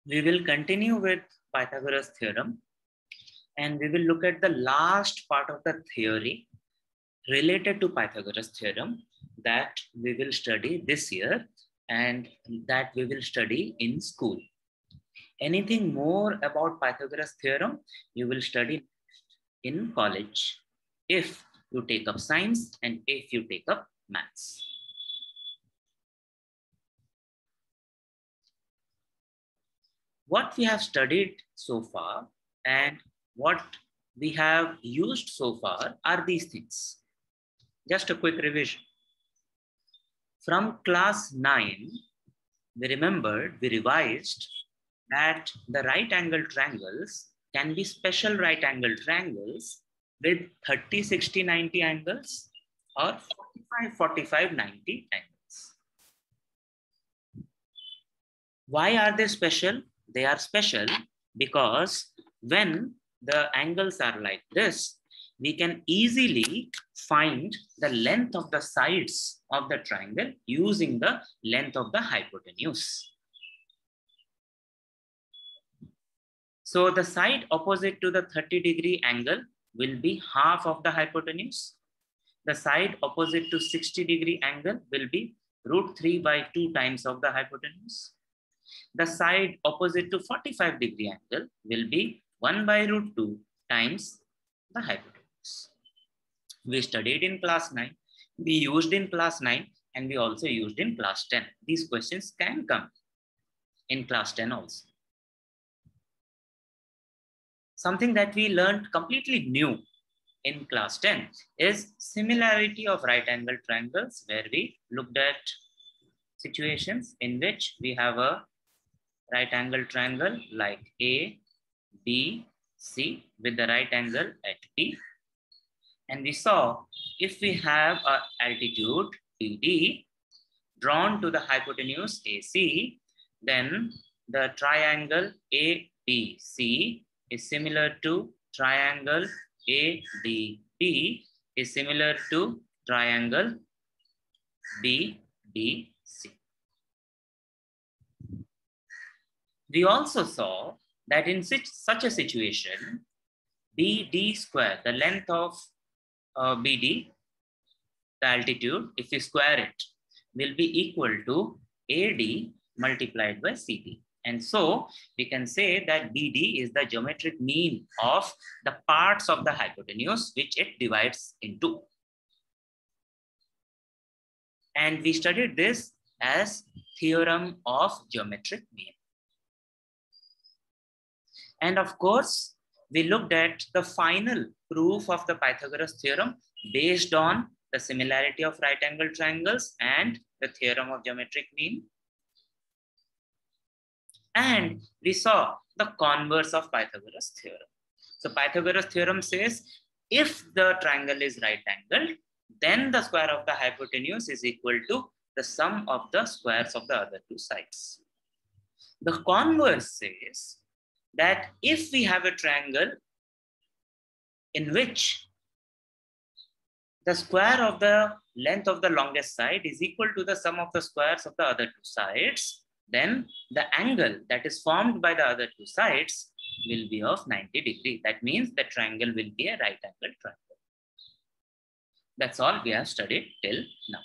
We will continue with Pythagoras theorem, and we will look at the last part of the theory related to Pythagoras theorem that we will study this year and that we will study in school. Anything more about Pythagoras theorem, you will study in college if you take up science and if you take up maths. What we have studied so far and what we have used so far are these things. Just a quick revision. From class 9, we revised that the right angle triangles can be special right angle triangles with 30, 60, 90 angles or 45, 45, 90 angles. Why are they special? They are special because when the angles are like this, we can easily find the length of the sides of the triangle using the length of the hypotenuse. So the side opposite to the 30-degree angle will be half of the hypotenuse. The side opposite to 60-degree angle will be √3/2 times of the hypotenuse. The side opposite to 45-degree angle will be 1/√2 times the hypotenuse. We studied in class 9, we used in class 9, and we also used in class 10. These questions can come in class 10 also. Something that we learned completely new in class 10 is similarity of right angle triangles, where we looked at situations in which we have a right angle triangle like A, B, C with the right angle at P. And we saw if we have an altitude BD drawn to the hypotenuse AC, then the triangle ABC is similar to triangle ADB is similar to triangle BDC. We also saw that in such a situation, BD square, the length of BD, the altitude, if we square it, will be equal to AD multiplied by CD. And so we can say that BD is the geometric mean of the parts of the hypotenuse which it divides into. And we studied this as theorem of geometric mean. And of course, we looked at the final proof of the Pythagoras theorem based on the similarity of right angle triangles and the theorem of geometric mean. And we saw the converse of Pythagoras theorem. So Pythagoras theorem says, if the triangle is right angled, then the square of the hypotenuse is equal to the sum of the squares of the other two sides. The converse says that if we have a triangle in which the square of the length of the longest side is equal to the sum of the squares of the other two sides, then the angle that is formed by the other two sides will be of 90 degrees. That means the triangle will be a right angle triangle. That's all we have studied till now.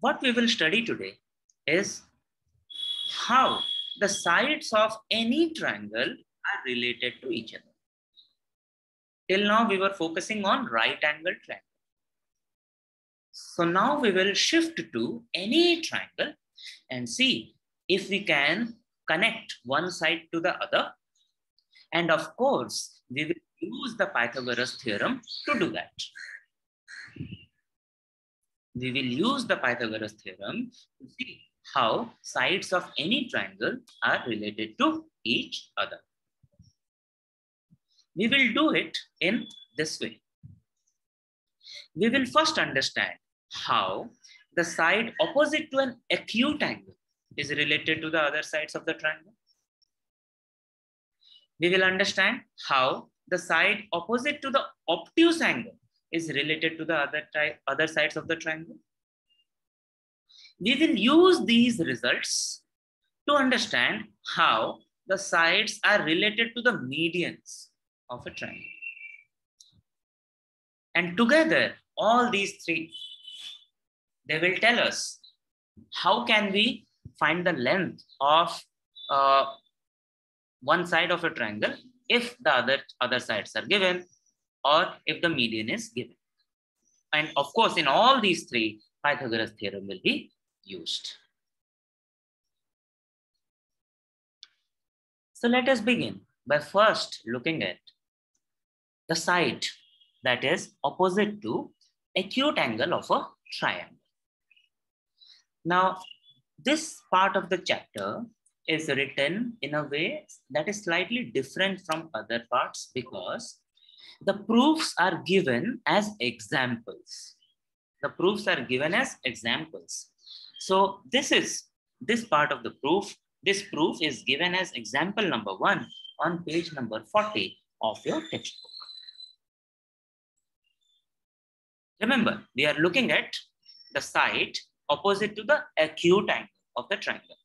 What we will study today is how the sides of any triangle are related to each other. Till now, we were focusing on right angle triangle. So now we will shift to any triangle and see if we can connect one side to the other. And of course, we will use the Pythagoras theorem to do that. We will use the Pythagoras theorem to see how sides of any triangle are related to each other. We will do it in this way. We will first understand how the side opposite to an acute angle is related to the other sides of the triangle. We will understand how the side opposite to the obtuse angle is related to the other sides of the triangle. We will use these results to understand how the sides are related to the medians of a triangle. And together, all these three, they will tell us how can we find the length of one side of a triangle if the other sides are given or if the median is given. And of course, in all these three, Pythagoras theorem will be used. So let us begin by first looking at the side that is opposite to acute angle of a triangle. Now, this part of the chapter is written in a way that is slightly different from other parts because the proofs are given as examples. The proofs are given as examples. So this part of the proof. This proof is given as example number 1 on page number 40 of your textbook. Remember, we are looking at the side opposite to the acute angle of the triangle.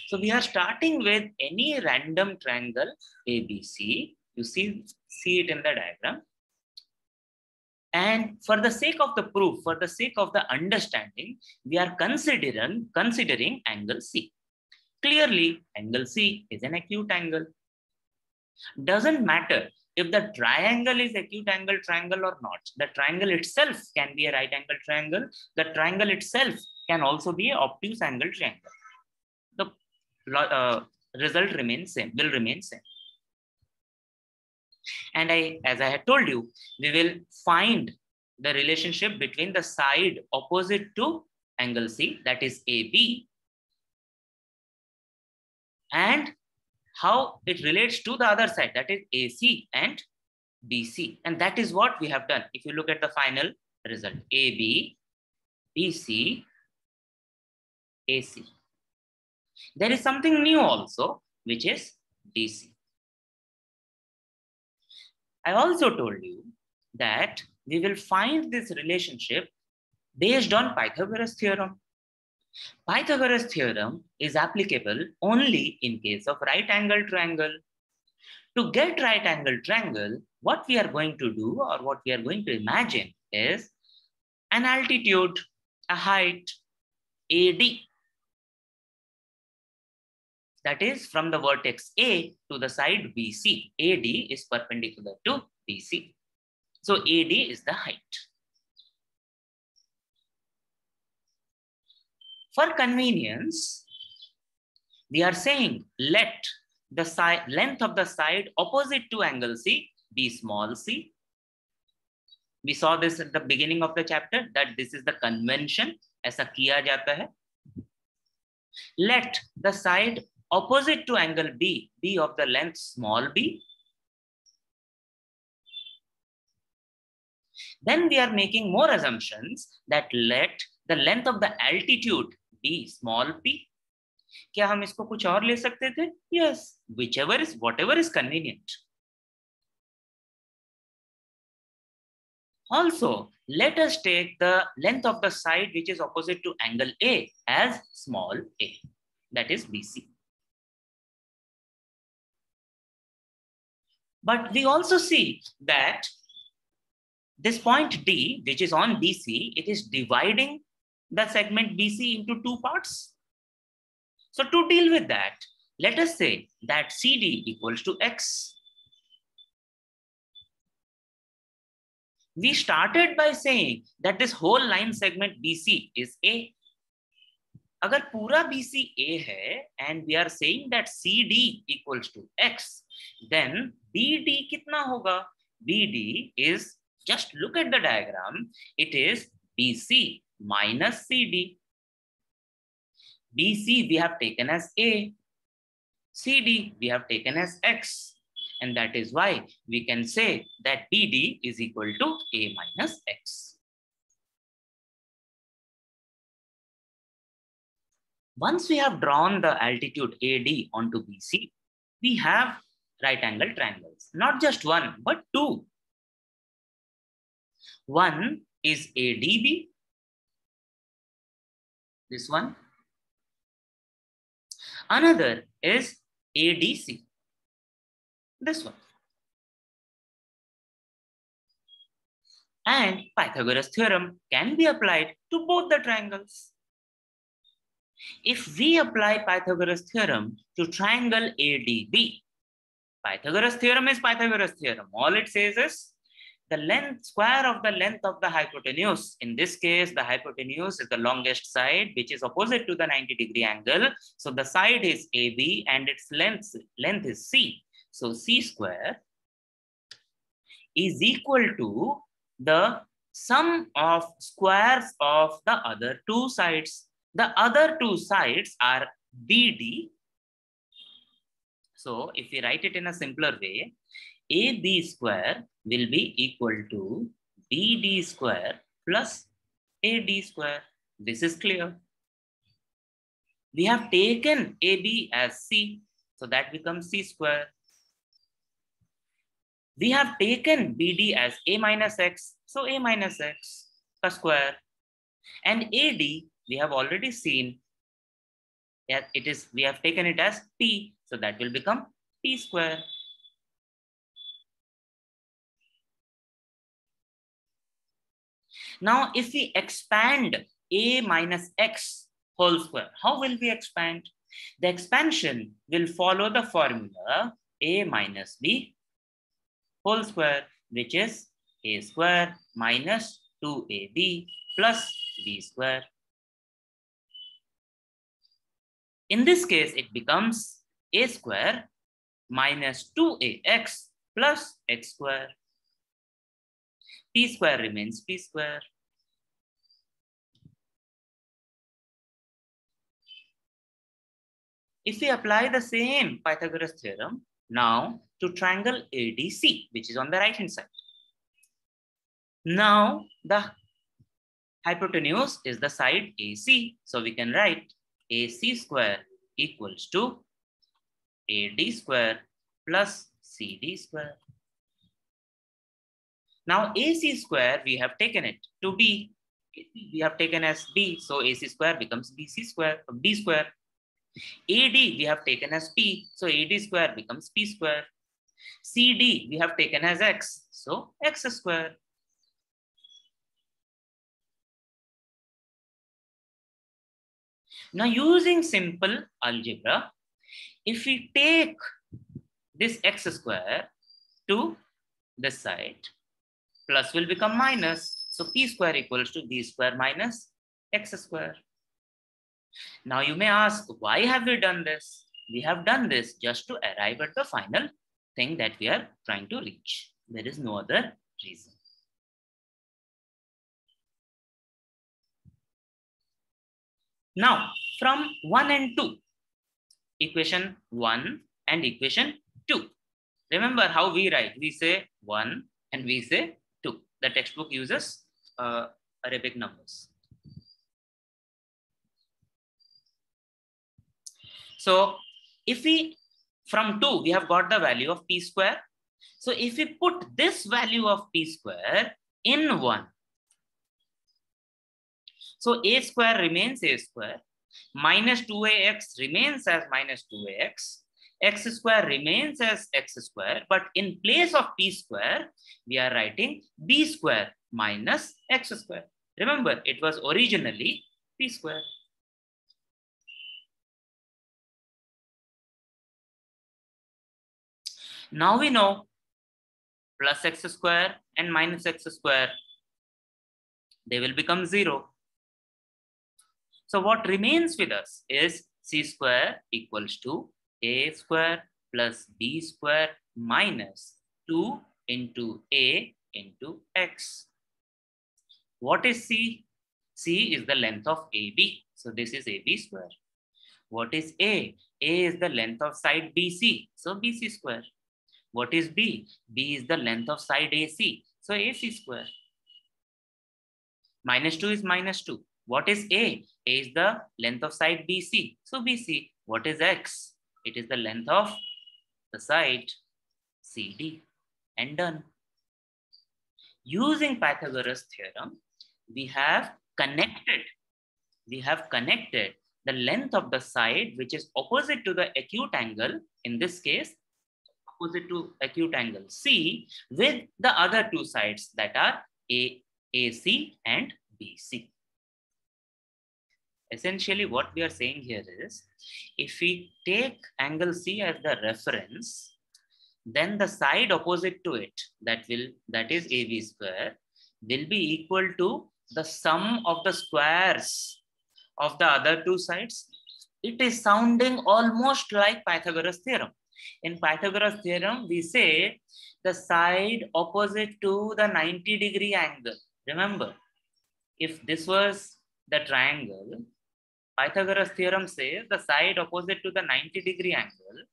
So we are starting with any random triangle ABC. You see it in the diagram. And for the sake of the proof, for the sake of the understanding, we are considering angle C. Clearly, angle C is an acute angle. Doesn't matter if the triangle is acute angle triangle or not. The triangle itself can be a right angle triangle. The triangle itself can also be an obtuse angle triangle. The result will remain same. And as I had told you, we will find the relationship between the side opposite to angle C, that is AB, and how it relates to the other side, that is AC and BC. And that is what we have done. If you look at the final result, AB, BC, AC. There is something new also, which is DC. I also told you that we will find this relationship based on Pythagoras theorem. Pythagoras theorem is applicable only in case of right angle triangle. To get right angle triangle, what we are going to do or what we are going to imagine is an altitude, a height, AD. That is from the vertex A to the side BC. AD is perpendicular to BC. So AD is the height. For convenience, we are saying let the length of the side opposite to angle C be small c. We saw this at the beginning of the chapter that this is the convention. ऐसा किया जाता है. Let the side opposite to angle B be of the length small b. Then we are making more assumptions that let the length of the altitude be small p. क्या हम इसको कुछ और ले सकते थे? Yes, whatever is convenient. Also, let us take the length of the side which is opposite to angle A as small a, that is BC. But we also see that this point D, which is on BC, it is dividing the segment BC into two parts. So to deal with that, let us say that CD equals to X. We started by saying that this whole line segment BC is A. अगर पूरा BC A है and we are saying that CD equals to X, then BD कितना होगा? BD is, just look at the diagram, it is BC minus CD. BC we have taken as A, CD we have taken as X, and that is why we can say that BD is equal to A minus X. Once we have drawn the altitude AD onto BC, we have right angle triangles. Not just one, but two. One is ADB. This one. Another is ADC. This one. And Pythagoras theorem can be applied to both the triangles. If we apply Pythagoras theorem to triangle ADB, Pythagoras theorem is Pythagoras theorem. All it says is the length, square of the length of the hypotenuse. In this case, the hypotenuse is the longest side, which is opposite to the 90-degree angle. So the side is AB and its length is C. So C square is equal to the sum of squares of the other two sides. The other two sides are BD. So if we write it in a simpler way, AB square will be equal to BD square plus AD square. This is clear. We have taken AB as C, so that becomes C square. We have taken BD as A minus X, so A minus X per square. And AD, we have already seen that we have taken it as P, so that will become P square. Now, if we expand A minus X whole square, how will we expand? The expansion will follow the formula A minus B whole square, which is A square minus 2AB plus B square. In this case, it becomes A square minus 2AX plus X square. P square remains P square. If we apply the same Pythagoras theorem now to triangle ADC, which is on the right hand side. Now the hypotenuse is the side AC. So we can write AC square equals to AD square plus CD square. Now AC square, we have taken it to B. We have taken as B, so AC square becomes BC square, B square. AD we have taken as P, so AD square becomes P square. CD we have taken as X, so X square. Now using simple algebra, if we take this X square to this side, plus will become minus, so P square equals to B square minus X square. Now you may ask, why have we done this? We have done this just to arrive at the final thing that we are trying to reach. There is no other reason. Now, from 1 and 2, equation 1 and equation 2. Remember how we write? We say 1 and we say 2. The textbook uses Arabic numbers. So if we, from 2, we have got the value of P square. So if we put this value of P square in 1, so A square remains A square, minus 2AX remains as minus 2AX, X square remains as X square, but in place of P square, we are writing B square minus X square. Remember, it was originally P square. Now we know plus X square and minus X square, they will become 0. So what remains with us is C square equals to A square plus B square minus 2 into A into X. What is C? C is the length of AB. So this is AB square. What is A? A is the length of side BC. So BC square. What is B? B is the length of side AC. So AC square. Minus 2 is minus 2. What is A? A is the length of side BC. So BC. What is X? It is the length of the side CD. And done. Using Pythagoras theorem, we have connected we have connected the length of the side which is opposite to the acute angle, in this case, opposite to acute angle C, with the other two sides that are AC and BC. Essentially, what we are saying here is, if we take angle C as the reference, then the side opposite to it, that is AB square, will be equal to the sum of the squares of the other two sides. It is sounding almost like Pythagoras theorem. In Pythagoras theorem, we say the side opposite to the 90-degree angle. Remember, if this was the triangle, Pythagoras theorem says the side opposite to the 90-degree angle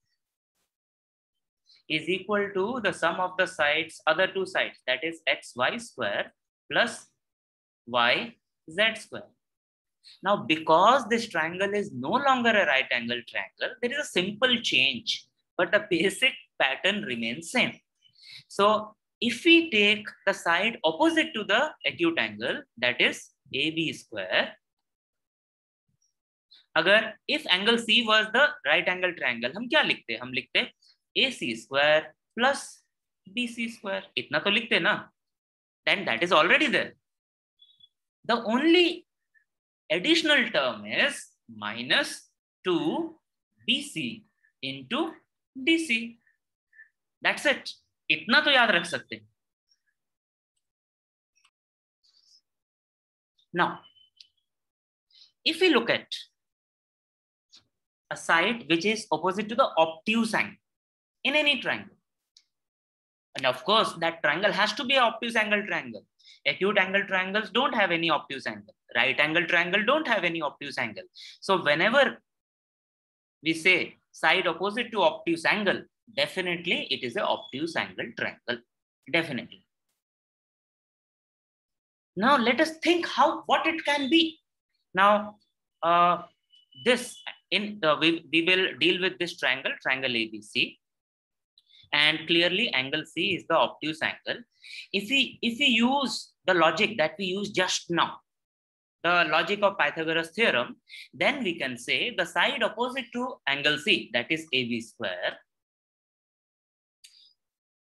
is equal to the sum of the sides, other two sides, that is xy square plus yz square. Now, because this triangle is no longer a right angle triangle, there is a simple change, but the basic pattern remains same. So if we take the side opposite to the acute angle, that is AB square, अगर if angle C was the right angle triangle, हम क्या लिखते? हम लिखते AC square plus BC square. इतना तो लिखते ना? Then that is already there. The only additional term is minus 2BC into DC. That's it. इतना तो याद रख सकते. Now, if we look at a side which is opposite to the obtuse angle in any triangle, and of course that triangle has to be an obtuse angle triangle. Acute angle triangles don't have any obtuse angle. Right angle triangle don't have any obtuse angle. So whenever we say side opposite to obtuse angle, definitely it is an obtuse angle triangle. Definitely. Now let us think what it can be. Now we will deal with this triangle ABC, and clearly angle C is the obtuse angle. If we use the logic that we used just now, the logic of Pythagoras theorem, then we can say the side opposite to angle C, that is AB square,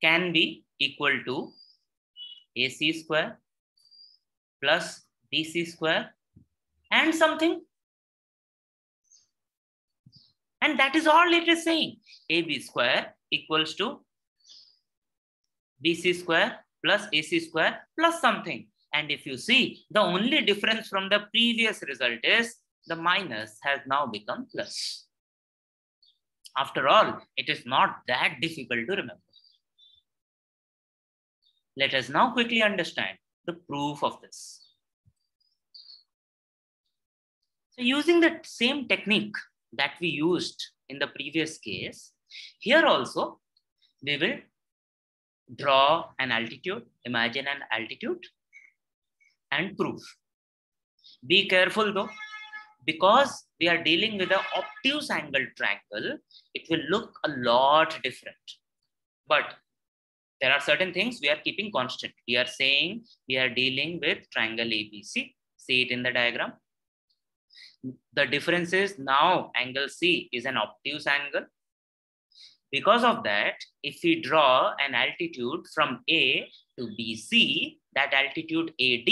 can be equal to AC square plus BC square and something. And that is all it is saying. AB square equals to BC square plus AC square plus something. And if you see, the only difference from the previous result is the minus has now become plus. After all, it is not that difficult to remember. Let us now quickly understand the proof of this. So using the same technique that we used in the previous case, here also we will draw an altitude, imagine an altitude, and prove. Be careful though, because we are dealing with an obtuse angle triangle, it will look a lot different. But there are certain things we are keeping constant. We are saying we are dealing with triangle ABC. See it in the diagram. The difference is now angle C is an obtuse angle. Because of that, if we draw an altitude from A to BC, that altitude AD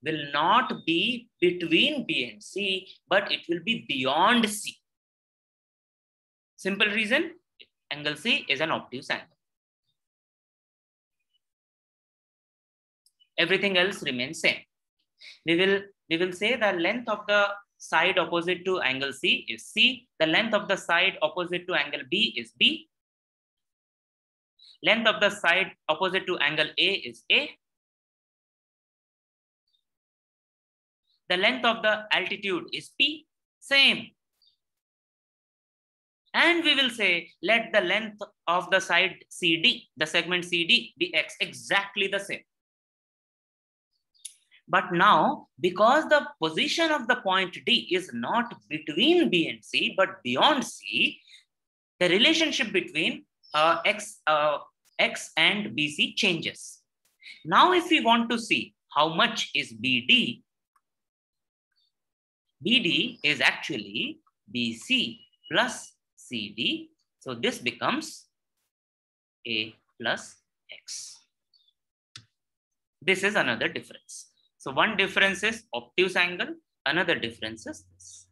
will not be between B and C, but it will be beyond C. Simple reason, angle C is an obtuse angle. Everything else remains same. We will say the length of the side opposite to angle C is C. The length of the side opposite to angle B is B. Length of the side opposite to angle A is A. The length of the altitude is P, same. And we will say, let the length of the side CD, the segment CD, be X, exactly the same. But now, because the position of the point D is not between B and C, but beyond C, the relationship between X and BC changes. Now, if we want to see how much is BD, BD is actually BC plus CD. So this becomes A plus X. This is another difference. So one difference is obtuse angle, another difference is this.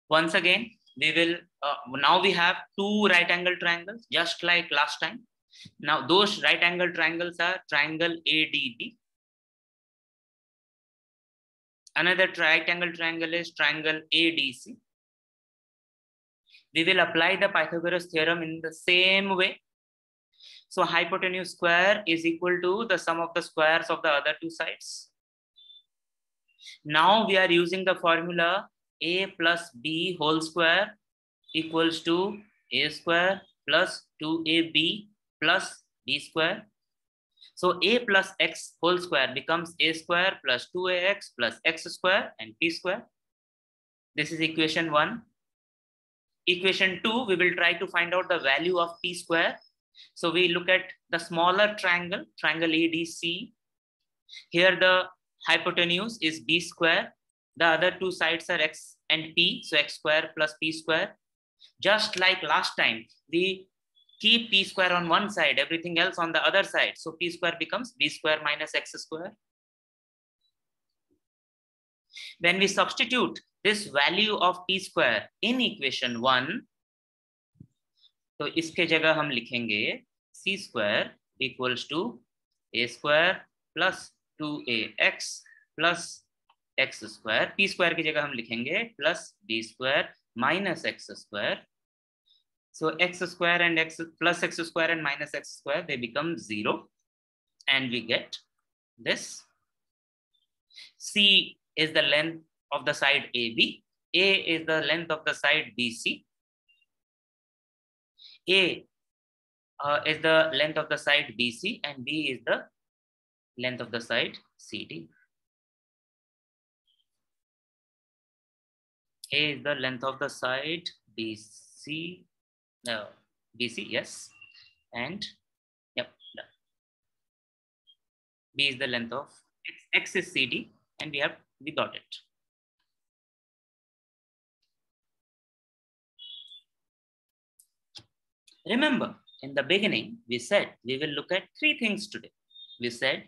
Once again, we will, now we have two right angle triangles, just like last time. Now those right angle triangles are triangle ADB. Another right angle triangle is triangle ADC. We will apply the Pythagoras theorem in the same way. So hypotenuse square is equal to the sum of the squares of the other two sides. Now we are using the formula A plus B whole square equals to A square plus 2AB plus B square. So A plus X whole square becomes A square plus 2AX plus X square and P square. This is equation 1. Equation 2, we will try to find out the value of P square. So we look at the smaller triangle, triangle ADC. Here the hypotenuse is B square. The other two sides are X and P. So X square plus P square. Just like last time, we keep P square on one side, everything else on the other side. So P square becomes B square minus X square. When we substitute this value of P square in equation 1, तो इसके जगह हम लिखेंगे C square equals to A square plus 2AX plus X square. P square की जगह हम लिखेंगे plus B square minus X square. So X square and X plus X square and minus X square, they become 0. And we get this. C is the length of the side AB. A is the length of the side BC. A is the length of the side BC and B is the length of the side CD. A is the length of the side BC. No, BC, yes. And yep, done. B is the length of X is CD, and we got it. Remember, in the beginning, we said we will look at three things today. We said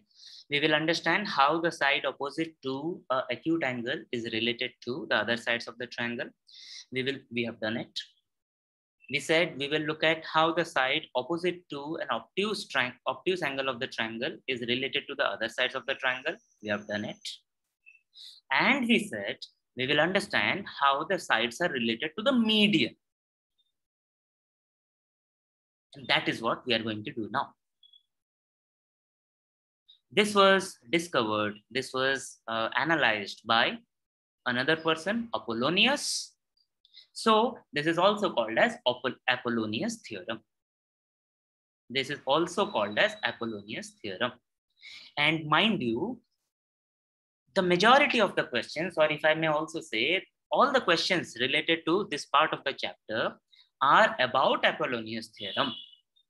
we will understand how the side opposite to an acute angle is related to the other sides of the triangle. We have done it. We said we will look at how the side opposite to an obtuse angle of the triangle is related to the other sides of the triangle. We have done it. And we said we will understand how the sides are related to the median. And that is what we are going to do now. This was discovered, this was analyzed by another person, Apollonius. So this is also called as Apollonius theorem. This is also called as Apollonius theorem. And mind you, the majority of the questions, or if I may also say, all the questions related to this part of the chapter are about Apollonius theorem,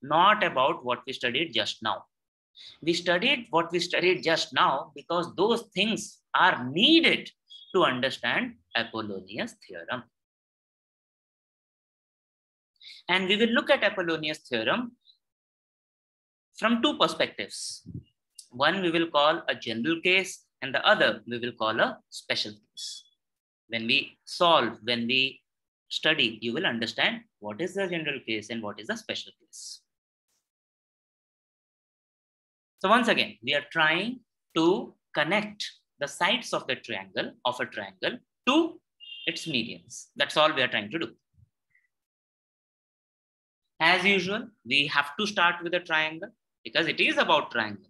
not about what we studied just now. We studied what we studied just now because those things are needed to understand Apollonius theorem. And we will look at Apollonius theorem from two perspectives. One we will call a general case, and the other we will call a special case. When we solve, when we study, you will understand what is the general case and what is the special case. So once again, we are trying to connect the sides of the triangle, to its medians. That's all we are trying to do. As usual, we have to start with a triangle because it is about triangle.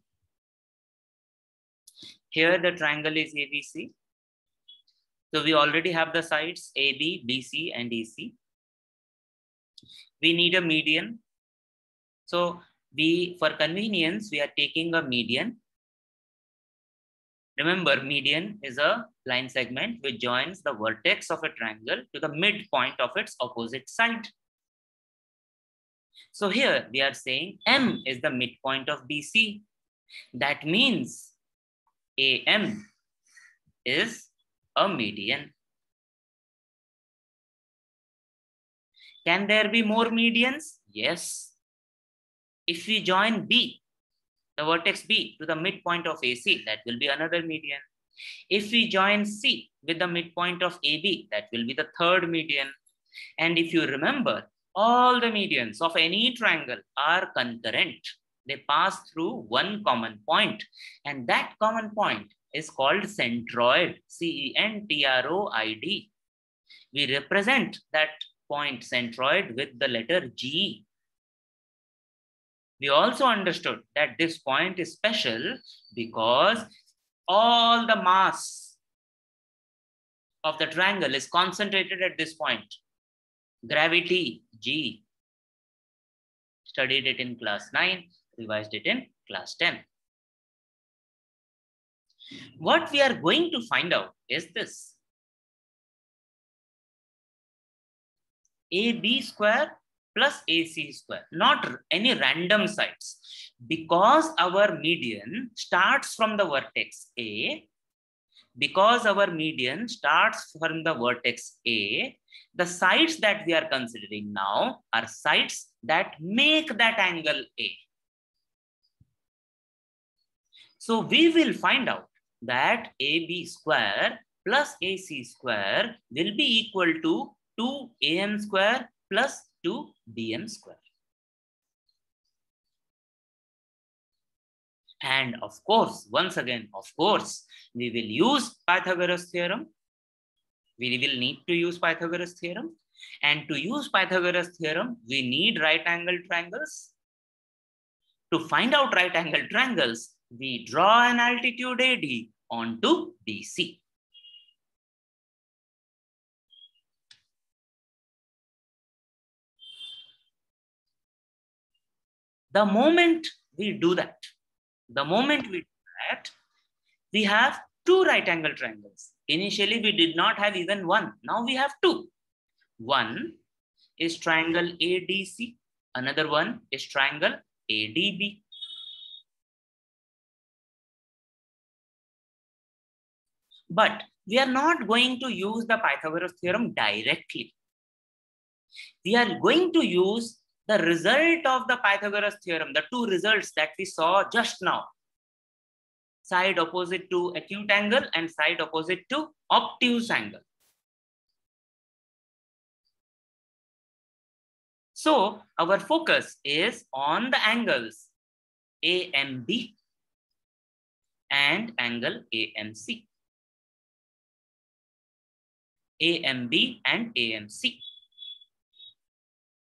Here the triangle is ABC. So we already have the sides AB, BC, and EC. We need a median. So for convenience, we are taking a median. Remember, median is a line segment which joins the vertex of a triangle to the midpoint of its opposite side. So here we are saying M is the midpoint of BC. That means AM is a median. Can there be more medians? Yes. If we join B, the vertex B, to the midpoint of AC, that will be another median. If we join C with the midpoint of AB, that will be the third median. And if you remember, all the medians of any triangle are concurrent. They pass through one common point, and that common point is called centroid, CENTROID. We represent that point centroid with the letter G. We also understood that this point is special because all the mass of the triangle is concentrated at this point. Gravity, G. Studied it in class 9, revised it in class 10. What we are going to find out is this. AB square plus AC square, not any random sides. Because our median starts from the vertex A, the sides that we are considering now are sides that make that angle A. So we will find out that AB square plus AC square will be equal to 2AM square plus 2BM square. And of course, once again, we will use Pythagoras theorem. We will need to use Pythagoras theorem. And to use Pythagoras theorem, we need right angle triangles. To find out right angle triangles, we draw an altitude AD onto BC. The moment we do that, we have two right angle triangles. Initially, we did not have even one. Now we have two. One is triangle ADC. Another one is triangle ADB. But we are not going to use the Pythagoras theorem directly. We are going to use the result of the Pythagoras theorem, the two results that we saw just now. Side opposite to acute angle and side opposite to obtuse angle. So our focus is on the angles AMB and angle AMC. AMB and AMC.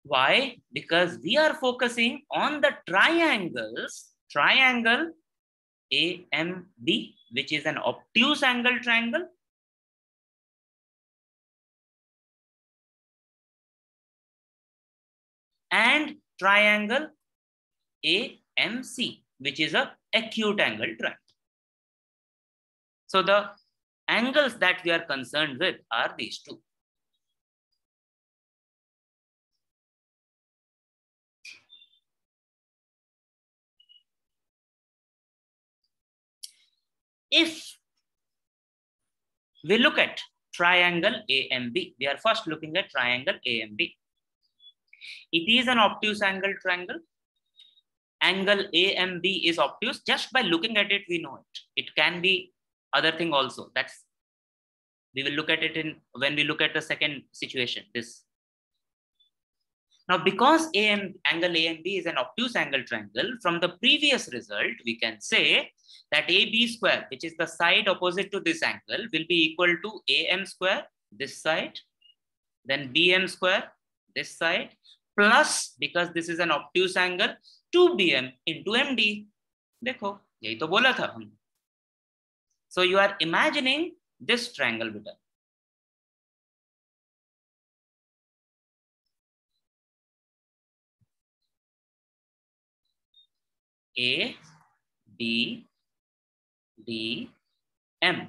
Why? Because we are focusing on the triangles, triangle AMB, which is an obtuse angle triangle, and triangle AMC, which is an acute angle triangle. So the angles that we are concerned with are these two. If we look at triangle AMB, we are first looking at triangle AMB. It is an obtuse angle triangle. Angle AMB is obtuse. Just by looking at it, we know it. It can be other thing also. We will look at it when we look at the second situation, this. Now, because angle AMB is an obtuse angle triangle, from the previous result, we can say that AB square, which is the side opposite to this angle, will be equal to AM square, this side, then BM square, this side, plus, because this is an obtuse angle, 2BM into MD. देखो, यही तो बोला था हम. So you are imagining this triangle beta. A, B, D, M.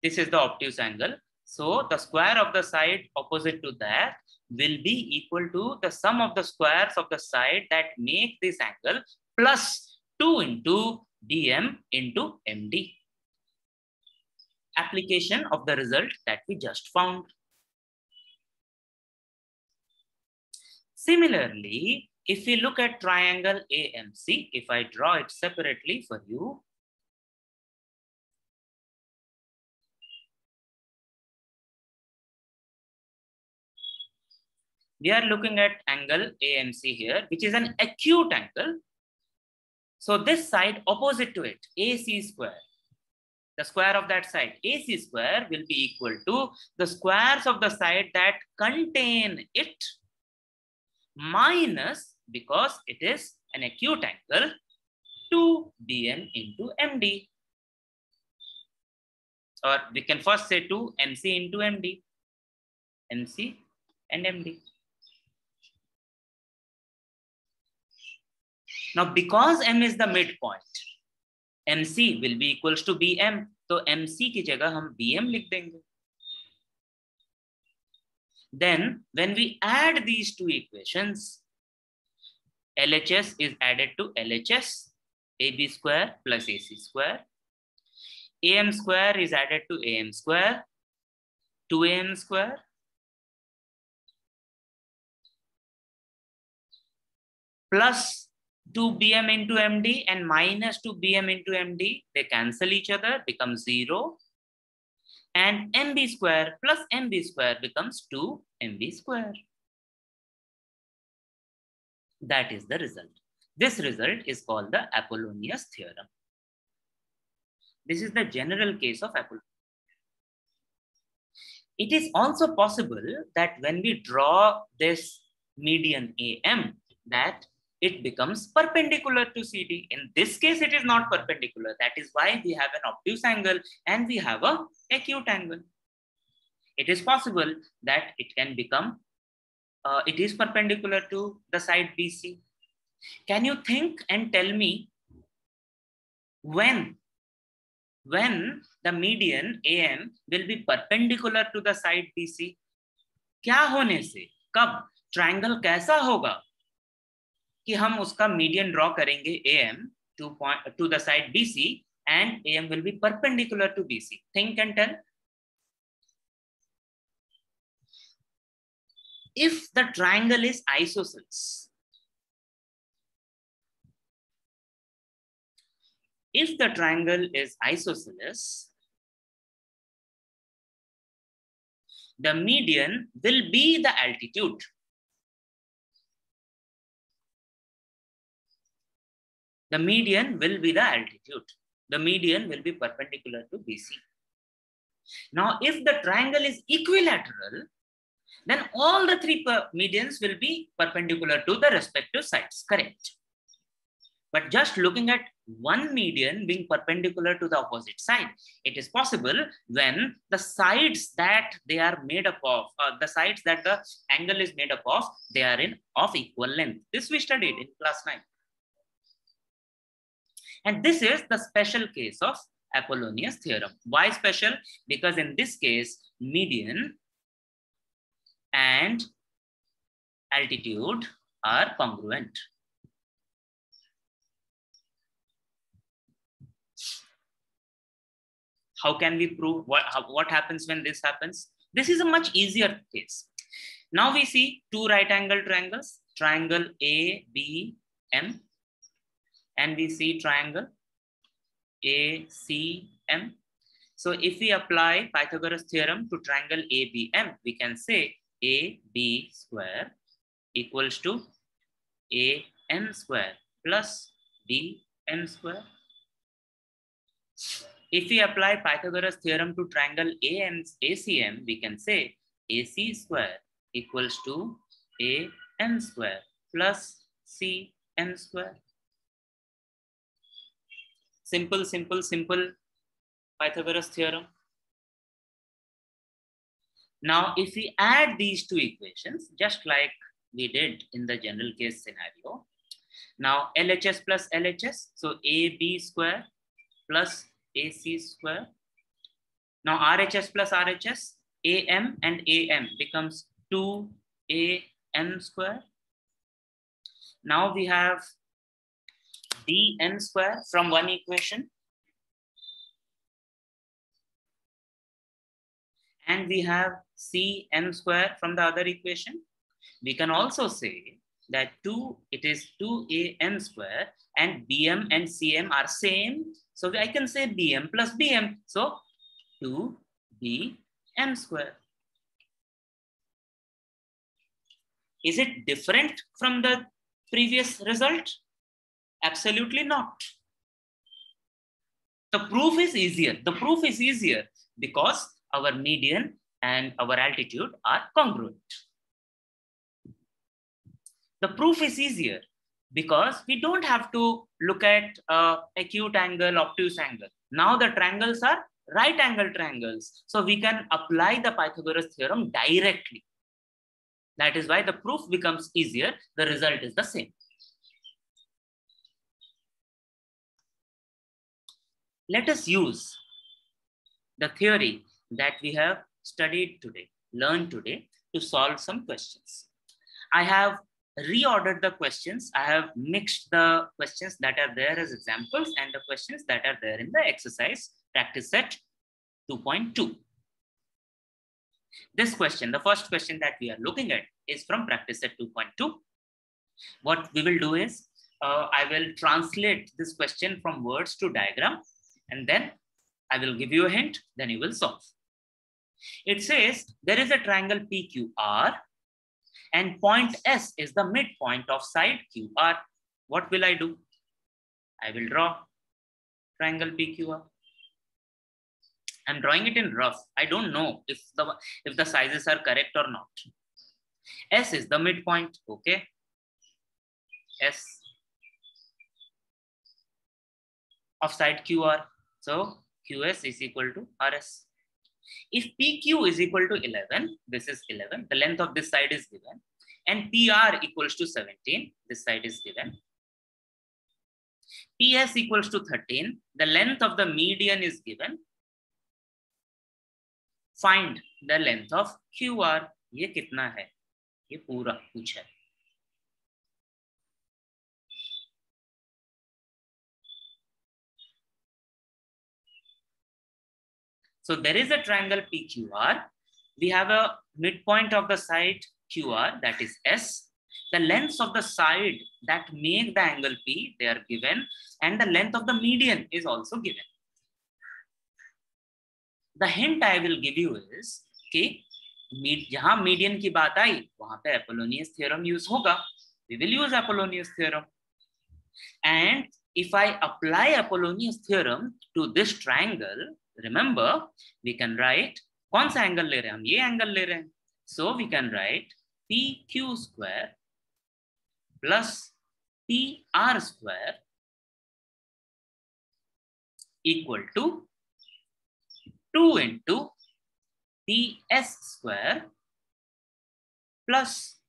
This is the obtuse angle. So the square of the side opposite to that will be equal to the sum of the squares of the side that make this angle plus 2 into dm into md. Application of the result that we just found. Similarly, if we look at triangle AMC, if I draw it separately for you, we are looking at angle AMC here, which is an acute angle. So this side opposite to it, AC square, the square of that side, AC square, will be equal to the squares of the side that contain it minus, because it is an acute angle, 2 dm into md. Or we can first say 2 mc into md, mc and md. Now, because m is the midpoint, mc will be equals to bm. So mc की जगह हम bm लिख देंगे. Then when we add these two equations, LHS is added to LHS, AB square plus AC square. AM square is added to AM square, 2AM square. Plus 2BM into MD and minus 2BM into MD, they cancel each other, become 0. And MB square plus MB square becomes 2MB square. That is the result. This result is called the Apollonius theorem. This is the general case of Apollonius. It is also possible that when we draw this median AM, that it becomes perpendicular to CD. In this case, it is not perpendicular. That is why we have an obtuse angle and we have an acute angle. It is possible that it can become, it is perpendicular to the side BC. Can you think and tell me when the median AM will be perpendicular to the side BC? क्या होने से, कब, triangle कैसा होगा कि हम उसका median draw करेंगे AM to the side BC and AM will be perpendicular to BC? Think and tell. If the triangle is isosceles, if the triangle is isosceles, the median will be the altitude. The median will be the altitude. The median will be perpendicular to BC. Now, if the triangle is equilateral, then all the three medians will be perpendicular to the respective sides, correct? But just looking at one median being perpendicular to the opposite side, it is possible when the sides that they are made up of, the sides that the angle is made up of, they are of equal length. This we studied in class 9. And this is the special case of Apollonius theorem. Why special? Because in this case, median and altitude are congruent. How can we prove what happens when this happens? This is a much easier case. Now we see two right angle triangles, triangle ABM, and we see triangle ACM. So if we apply Pythagoras theorem to triangle ABM, we can say AB square equals to AM square plus BM square. If we apply Pythagoras theorem to triangle ACM, we can say AC square equals to AM square plus CM square. Simple, simple, simple Pythagoras theorem. Now, if we add these two equations, just like we did in the general case scenario, now LHS plus LHS, so AB square plus AC square. Now RHS plus RHS, AM and AM becomes 2AM square. Now we have dn square from one equation. And we have cn square from the other equation. We can also say that it is 2an square, and bm and cm are same. So I can say bm plus bm. So 2bm square. Is it different from the previous result? Absolutely not. The proof is easier. The proof is easier because our median and our altitude are congruent. The proof is easier because we don't have to look at acute angle, obtuse angle. Now the triangles are right angle triangles. So we can apply the Pythagoras theorem directly. That is why the proof becomes easier. The result is the same. Let us use the theory that we have studied today, learned today, to solve some questions. I have reordered the questions. I have mixed the questions that are there as examples and the questions that are there in the exercise practice set 2.2. This question, the first question that we are looking at, is from practice set 2.2. What we will do is, I will translate this question from words to diagram, and then I will give you a hint, then you will solve. It says there is a triangle PQR and point S is the midpoint of side QR. What will I do? I will draw triangle PQR. I'm drawing it in rough. I don't know if the sizes are correct or not. S is the midpoint, okay? S of side QR. So QS is equal to RS. If PQ is equal to 11, this is 11, the length of this side is given, and PR equals to 17, this side is given. PS equals to 13, the length of the median is given. Find the length of QR. ये कितना है? ये पूरा पूछा है. So there is a triangle PQR. We have a midpoint of the side QR, that is S. The lengths of the side that make the angle P, they are given, and the length of the median is also given. The hint I will give you is कि जहां median की बात आई वहां पे Apollonius theorem use होगा. We will use Apollonius theorem. And if I apply Apollonius theorem to this triangle, remember we can write कौन सा angle ले रहे हैं हम? ये angle ले रहे हैं. So we can write PQ square plus PR square equal to 2 into PS square plus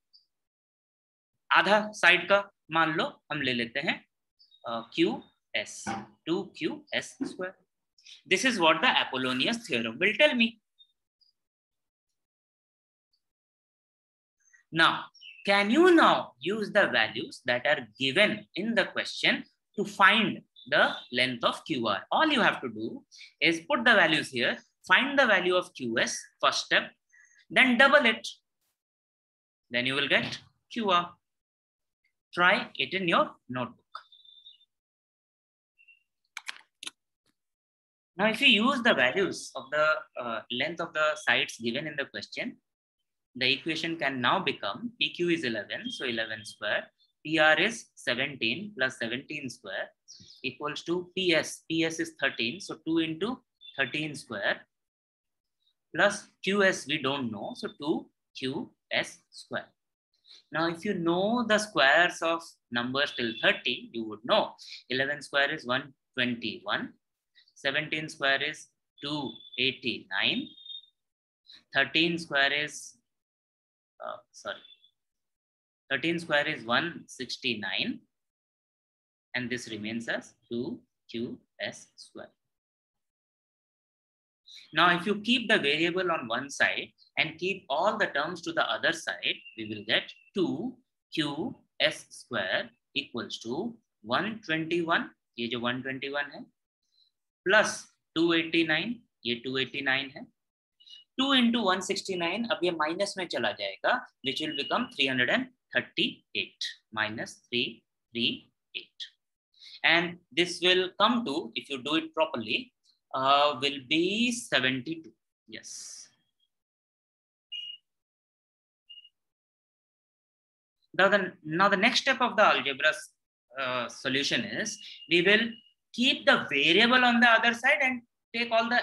आधा साइड का मान लो हम ले लेते हैं QS, 2QS square. This is what the Apollonius theorem will tell me. Now, can you now use the values that are given in the question to find the length of QR? All you have to do is put the values here, find the value of QS, first step, then double it. Then you will get QR. Try it in your notebook. Now, if you use the values of the length of the sides given in the question, the equation can now become PQ is 11, so 11 square. PR is 17 plus 17 square equals to PS. PS is 13, so 2 into 13 square plus QS we don't know, so 2QS square. Now, if you know the squares of numbers till 30, you would know 11 square is 121, 17 square is 289, 13 square is 13 square is 169, and this remains as 2QS square. Now, if you keep the variable on one side and keep all the terms to the other side, we will get 2QS square equals to 121, ये जो 121 है, plus 289, ये 289 है, 2 into 169, अब ये minus में चला जाएगा, which will become 338 minus 338. And this will come to, if you do it properly, will be 72. Yes. Now the next step of the algebra solution is, we will keep the variable on the other side and take all the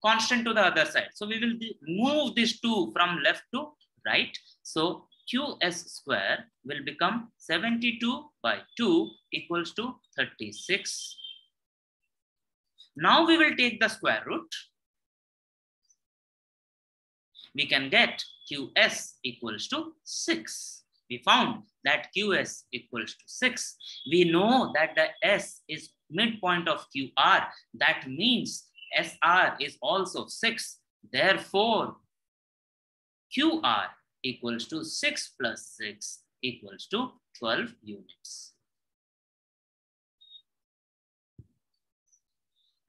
constant to the other side. So we will move this 2 from left to right. So QS square will become 72 by 2 equals to 36. Now we will take the square root. We can get QS equals to 6. We found that QS equals to 6. We know that the S is midpoint of QR. That means SR is also 6. Therefore, QR equals to 6 plus 6 equals to 12 units.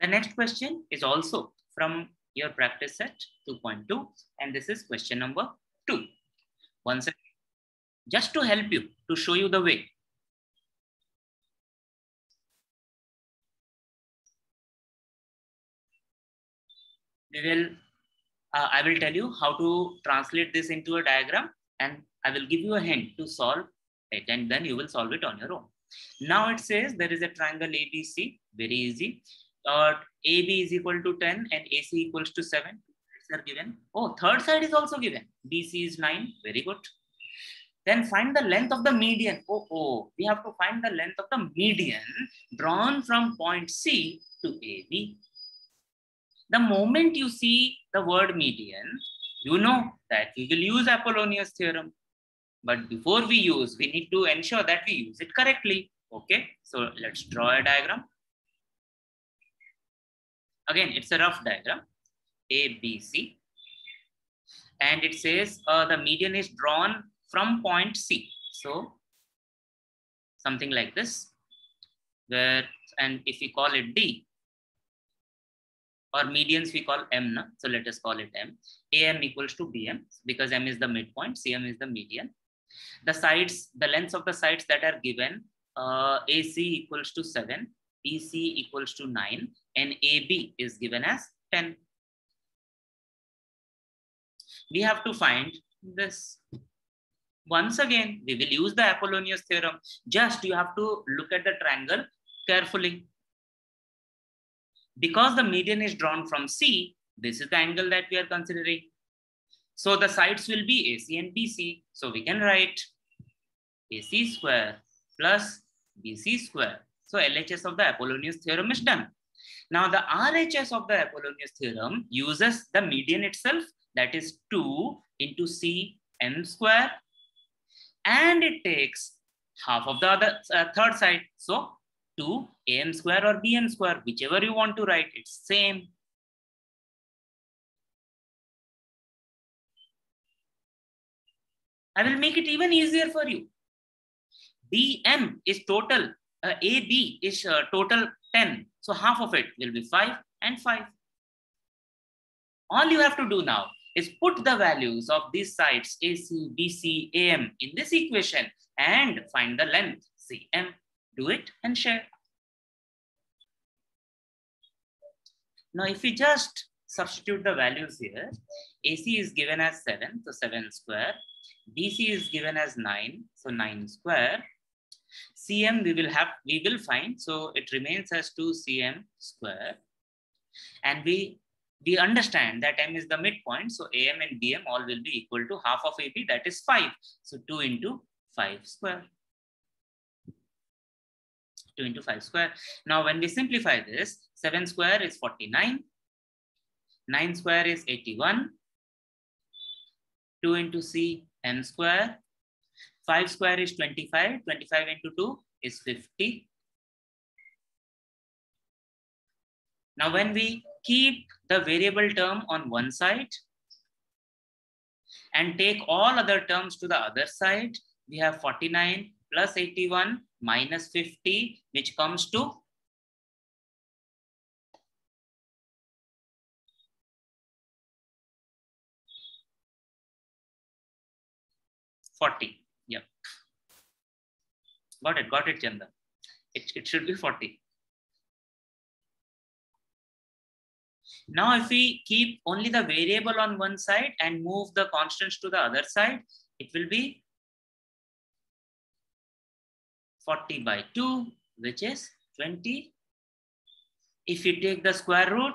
The next question is also from your practice set 2.2, and this is question number 2. Once again, just to help you, to show you the way. I will tell you how to translate this into a diagram, and I will give you a hint to solve it, and then you will solve it on your own. Now it says there is a triangle ABC, very easy. AB is equal to 10 and AC equals to 7. Are given. Oh, third side is also given. BC is 9. Very good. Then find the length of the median. We have to find the length of the median drawn from point C to AB. The moment you see the word median, you know that we will use Apollonius theorem. But before we use, we need to ensure that we use it correctly. Okay, so let's draw a diagram. Again, it's a rough diagram, ABC. And it says the median is drawn from point C. So something like this, where, and if we call it D, or medians we call M, na? So let us call it M. AM equals to BM, because M is the midpoint, CM is the median. The sides, the lengths of the sides that are given, AC equals to 7, BC equals to 9, and AB is given as 10. We have to find this. Once again, we will use the Apollonius theorem. Just you have to look at the triangle carefully. Because the median is drawn from C, this is the angle that we are considering. So the sides will be AC and BC. So we can write AC square plus BC square. So LHS of the Apollonius theorem is done. Now the RHS of the Apollonius theorem uses the median itself, that is 2 into CM square, and it takes half of the other third side. So 2 AM square or BM square, whichever you want to write, it's same. I will make it even easier for you. BM is total, AB is total 10. So half of it will be 5 and 5. All you have to do now is put the values of these sides AC, BC, AM in this equation and find the length CM. Do it and share. Now, if we just substitute the values here, AC is given as 7, so 7 square. BC is given as 9, so 9 square. CM we will find, so it remains as 2 CM square. And we understand that M is the midpoint, so AM and BM all will be equal to half of AB, that is 5. So 2 into 5 square. 2 into 5 square. Now, when we simplify this, 7 square is 49. 9 square is 81. 2 into CM square. 5 square is 25. 25 into 2 is 50. Now, when we keep the variable term on one side and take all other terms to the other side, we have 49 plus 81 minus 50, which comes to 40. Yep. Got it, Chanda. It should be 40. Now, if we keep only the variable on one side and move the constants to the other side, it will be 40 by 2, which is 20. If you take the square root,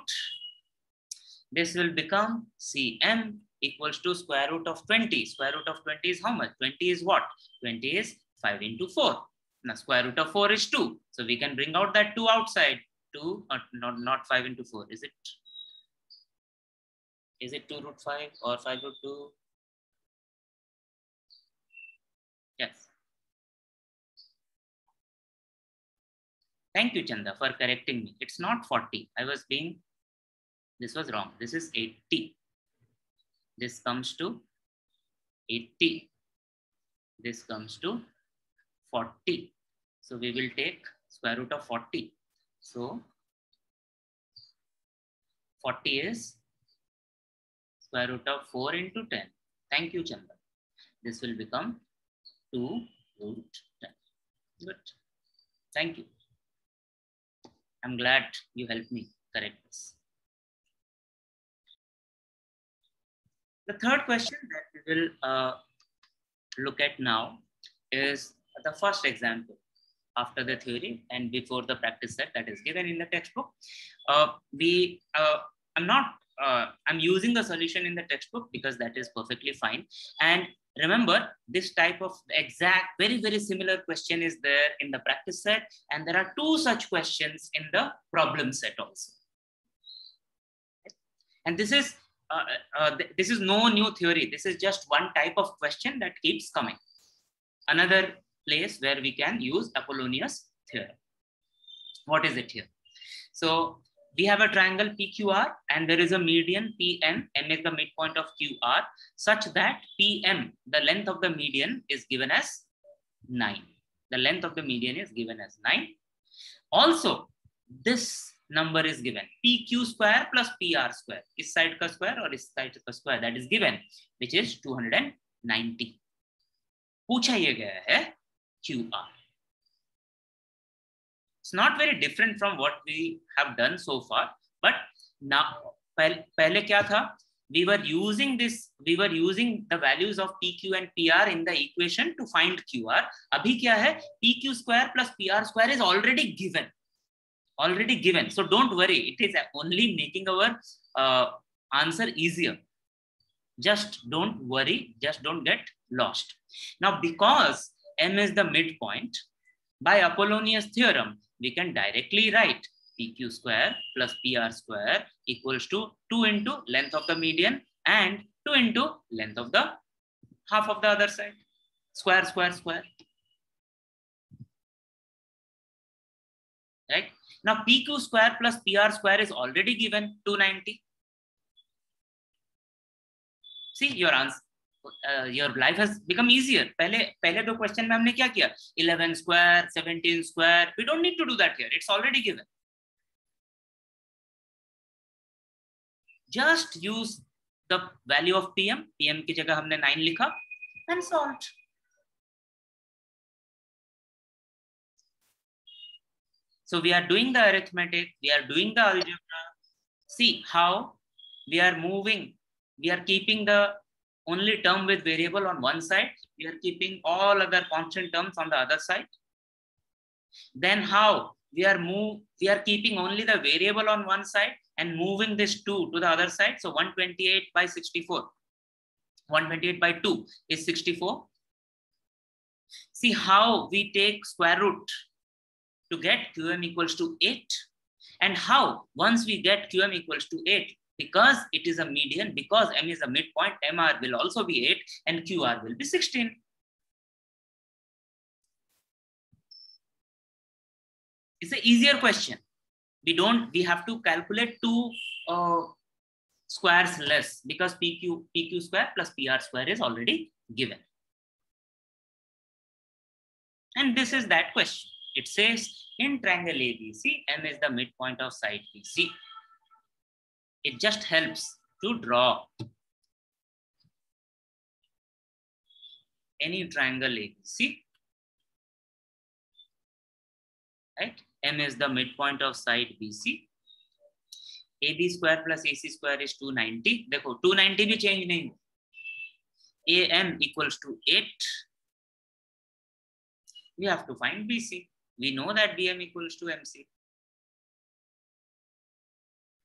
this will become Cm equals to square root of 20. Square root of 20 is how much? 20 is what? 20 is 5 into 4. Now, square root of 4 is 2. So we can bring out that 2 outside. 2, not 5 into 4. Is it 2 root 5 or 5 root 2? Yes. Thank you, Chanda, for correcting me. It's not 40. This was wrong. This is 80. This comes to 80. This comes to 40. So we will take square root of 40. So 40 is square root of 4 into 10. Thank you, Chanda. This will become 2 root 10. Good. Thank you. I'm glad you helped me correct this. The third question that we will look at now is the first example after the theory and before the practice set that is given in the textbook. I'm using the solution in the textbook because that is perfectly fine. And remember, this type of exact, very, very similar question is there in the practice set. And there are 2 such questions in the problem set also. And this is no new theory. This is just one type of question that keeps coming. Another place where we can use Apollonius theorem. What is it here? So we have a triangle PQR and there is a median PM. M is the midpoint of QR, such that PM, the length of the median, is given as 9. The length of the median is given as 9. Also, this number is given, PQ square plus PR square. Is side ka square or is side ka square? That is given, which is 290. पूछा ये गया है QR. It's not very different from what we have done so far, but now पहले क्या था? We were using the values of PQ and PR in the equation to find QR. अभी क्या है? PQ square plus PR square is already given. So don't worry. It is only making our answer easier. Just don't worry. Just don't get lost. Now, because M is the midpoint, by Apollonius theorem, we can directly write PQ square plus PR square equals to 2 into length of the median and 2 into length of the half of the other side. Square, square, square. Right? Now, PQ square plus PR square is already given 290. See, your answer. Your life has become easier. पहले 2 question में हमने क्या किया? 11 square, 17 square. We don't need to do that here. It's already given. Just use the value of PM. PM की जगह हमने 9 लिखा and solved. So we are doing the arithmetic. We are doing the algebra. See how we are moving. We are keeping the only term with variable on one side. We are keeping all other constant terms on the other side. Then how we are keeping only the variable on one side and moving this 2 to the other side. So 128 by 64. 128 by 2 is 64. See how we take square root to get QM equals to 8. And how once we get QM equals to 8, because it is a median, because M is a midpoint, MR will also be 8 and QR will be 16. It's an easier question. We have to calculate 2 squares less because PQ square plus PR square is already given. And this is that question. It says in triangle ABC, M is the midpoint of side BC. It just helps to draw any triangle ABC, right? M is the midpoint of side BC. AB square plus AC square is 290. देखो 290 भी change नहीं. AM equals to 8. We have to find BC. We know that BM equals to MC.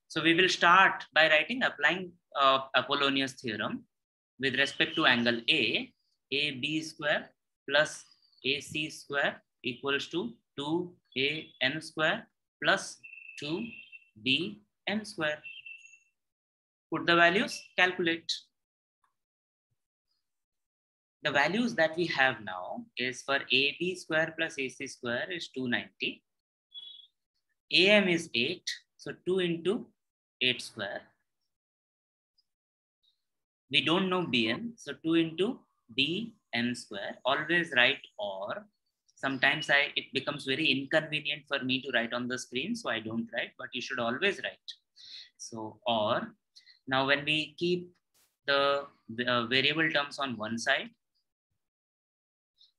So we will start by writing applying Apollonius theorem with respect to angle A. AB square plus AC square equals to 2AM square plus 2BM square. Put the values, calculate. The values that we have now is for AB square plus AC square is 290. AM is 8, so 2 into 8 square. We don't know BM, so 2 into BM square. Always write or. Sometimes it becomes very inconvenient for me to write on the screen, so I don't write, but you should always write. So or. Now when we keep the variable terms on one side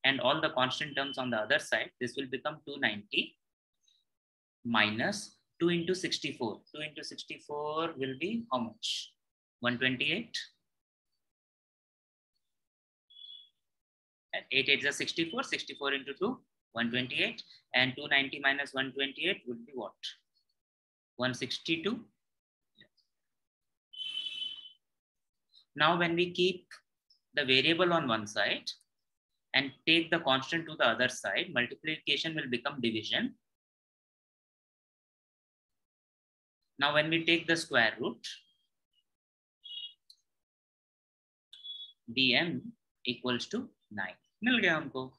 and all the constant terms on the other side, this will become 290 minus 2 into 64. 2 into 64 will be how much? 128. And 8 8 is 64. 64 into 2, 128. And 290 minus 128 would be what? 162. Now when we keep the variable on one side and take the constant to the other side, multiplication will become division. Now when we take the square root, BM equals to 9. मिल गया हमको.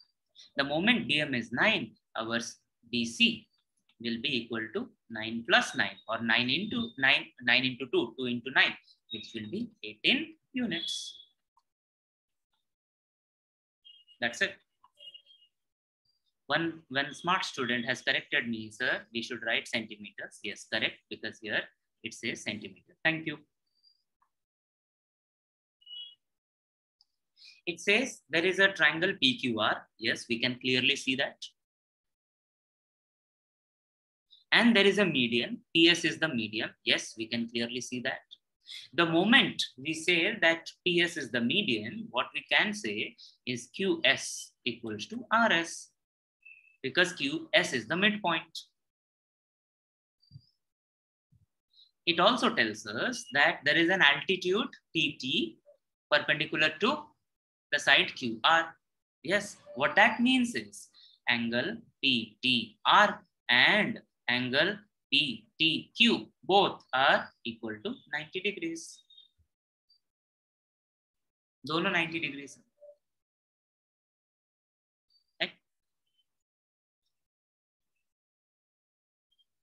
The moment BM is 9, our BC will be equal to 9 plus 9 or 9 into 9, 9 into 2, 2 into 9, which will be 18 units. That's it. One smart student has corrected me, sir, we should write centimeters. Yes, correct, because here it says centimeter. Thank you. It says there is a triangle PQR. Yes, we can clearly see that. And there is a median. PS is the median. Yes, we can clearly see that. The moment we say that PS is the median, what we can say is QS equals to RS, because QS is the midpoint. It also tells us that there is an altitude TT perpendicular to the side QR. Yes, what that means is angle PTR and angle PTQ both are equal to 90 degrees. दोनों 90 degrees. Right?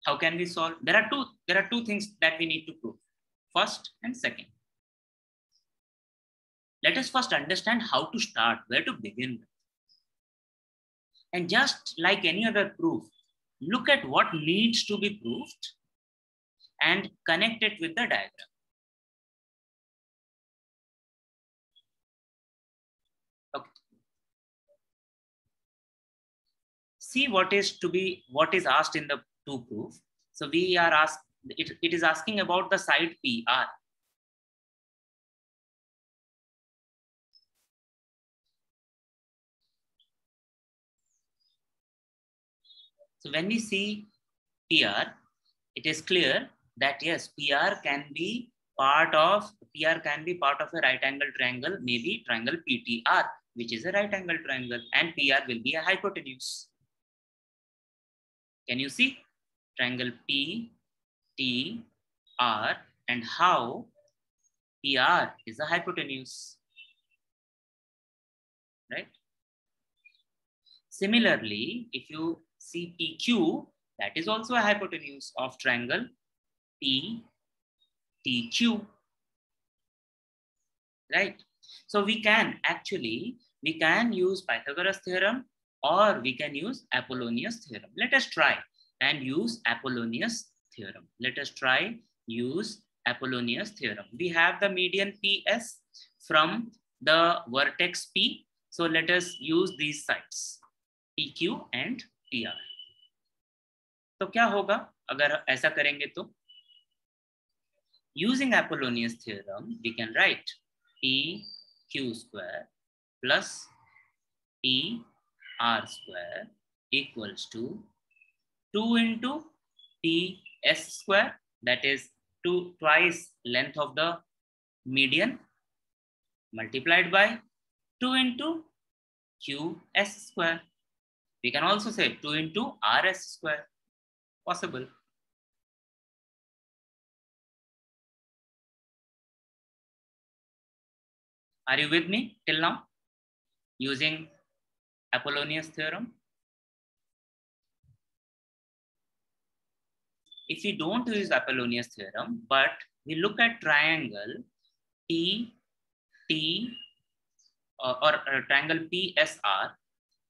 How can we solve? There are two things that we need to prove. First and second. Let us first understand how to start, where to begin with. And just like any other proof, look at what needs to be proved and connect it with the diagram. Okay. See what is asked in the two proof. So we are asked, it is asking about the side PR. So when we see PR, it is clear that yes, PR can be part of a right angle triangle, maybe triangle PTR, which is a right angle triangle, and PR will be a hypotenuse. Can you see triangle PTR and how PR is a hypotenuse, right? Similarly, if you see PQ, that is also a hypotenuse of triangle PTQ, right? So we can use Pythagoras theorem or we can use Apollonius theorem. Let us try and use Apollonius theorem. Let us try use Apollonius theorem. We have the median PS from the vertex P. So let us use these sides PQ and PR. तो क्या होगा अगर ऐसा करेंगे तो? Using Apollonius theorem, we can write PQ square plus PR square equals to 2 into PS square, that is twice length of the median, multiplied by 2 into QS square. We can also say 2 into RS square. Possible. Are you with me till now? Using Apollonius theorem. If we don't use Apollonius theorem, but we look at triangle or triangle PSR,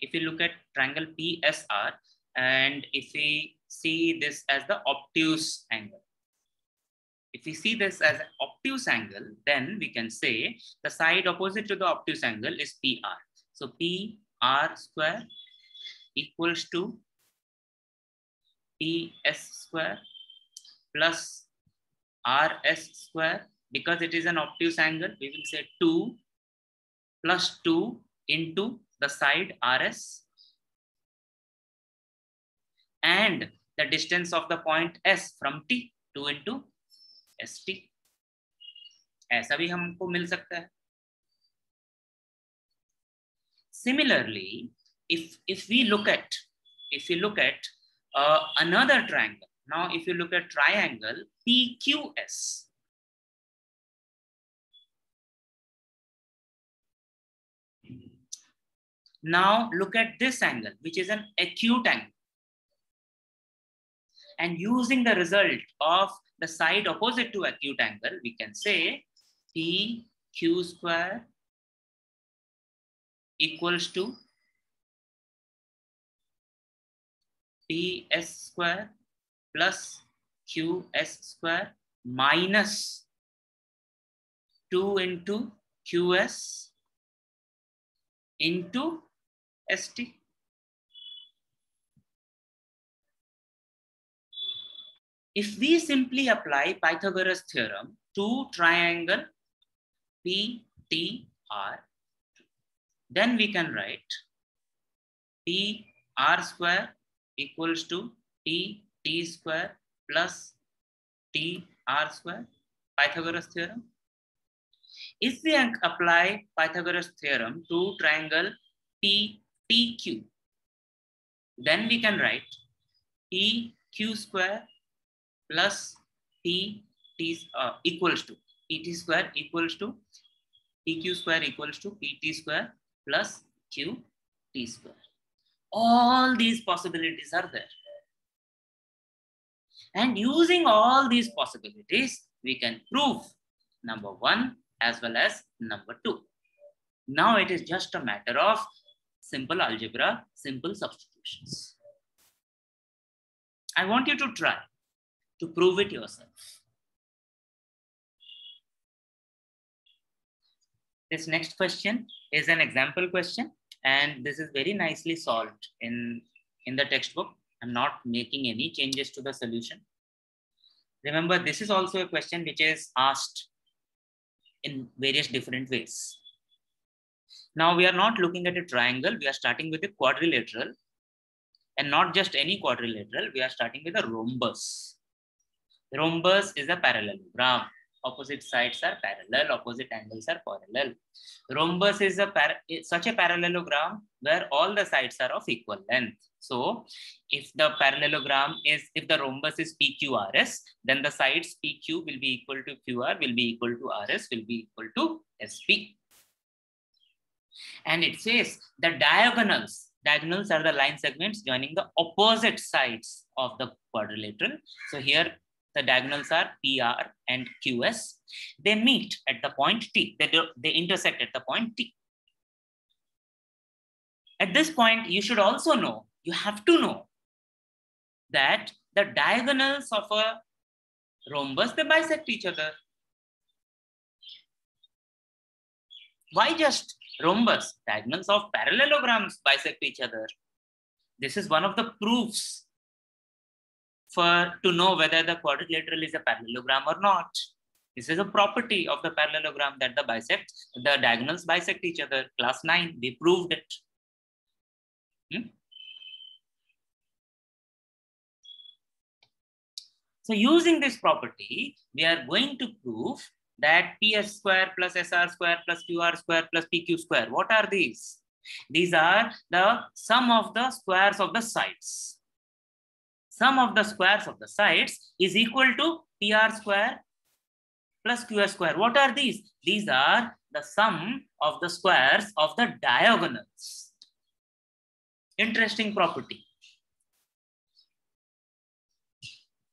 if we look at triangle PSR and if we see this as the obtuse angle, if we see this as an obtuse angle, then we can say the side opposite to the obtuse angle is PR. So PR square equals to PS square plus RS square. Because it is an obtuse angle, we will say 2 plus 2 into the side RS and the distance of the point S from T, 2 into ST. ऐसा भी हमको मिल सकता है. Similarly, if we look at another triangle. Now, if you look at triangle PQS, now look at this angle, which is an acute angle. And using the result of the side opposite to acute angle, we can say PQ square equals to PS square plus QS square minus 2 into QS into ST. If we simply apply Pythagoras theorem to triangle PTR, then we can write PR square equals to TT square plus TR square, Pythagoras theorem. If we apply Pythagoras theorem to triangle PTQ, then we can write PQ square plus PT equals to PT square equals to PQ square equals to PT square plus QT square. All these possibilities are there. And using all these possibilities, we can prove number 1 as well as number 2. Now it is just a matter of simple algebra, simple substitutions. I want you to try to prove it yourself. This next question is an example question, and this is very nicely solved in the textbook. I'm not making any changes to the solution. Remember, this is also a question which is asked in various different ways. Now we are not looking at a triangle, we are starting with a quadrilateral, and not just any quadrilateral, we are starting with a rhombus. The rhombus is a parallelogram. Opposite sides are parallel, opposite angles are parallel. Rhombus is such a parallelogram where all the sides are of equal length. So if the rhombus is PQRS, then the sides PQ will be equal to QR, will be equal to RS, will be equal to SP. And it says the diagonals are the line segments joining the opposite sides of the quadrilateral. So here the diagonals are PR and QS. They meet at the point T. They intersect at the point T. At this point, you should also know, you have to know that the diagonals of a rhombus, they bisect each other. Why just rhombus? Diagonals of parallelograms bisect each other. This is one of the proofs to know whether the quadrilateral is a parallelogram or not. This is a property of the parallelogram that the diagonals bisect each other. Class 9, we proved it. So using this property, we are going to prove that PS square plus SR square plus QR square plus PQ square. What are these? These are the sum of the squares of the sides. Sum of the squares of the sides is equal to PR square plus QR square. What are these? These are the sum of the squares of the diagonals. Interesting property.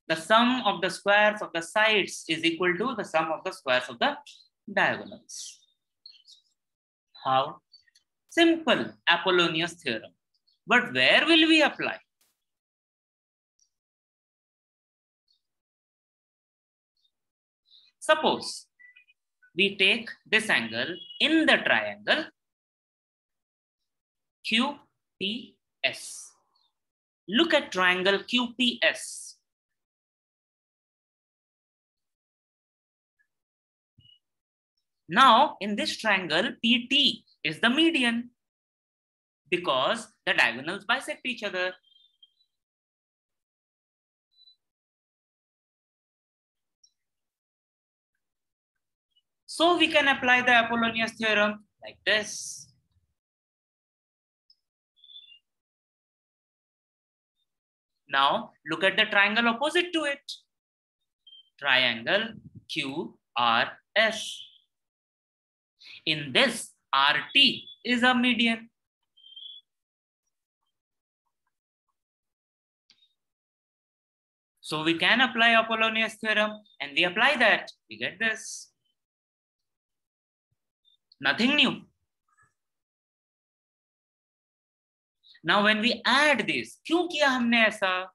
The sum of the squares of the sides is equal to the sum of the squares of the diagonals. How? Simple Apollonius theorem. But where will we apply? Suppose we take this angle in the triangle QPS. Look at triangle QPS. Now, in this triangle, PT is the median because the diagonals bisect each other. So we can apply the Apollonius theorem like this. Now, look at the triangle opposite to it. Triangle QRS. In this, RT is a median. So we can apply Apollonius theorem, and we apply that. We get this. Nothing new. Now when we add this, क्यों किया हमने ऐसा?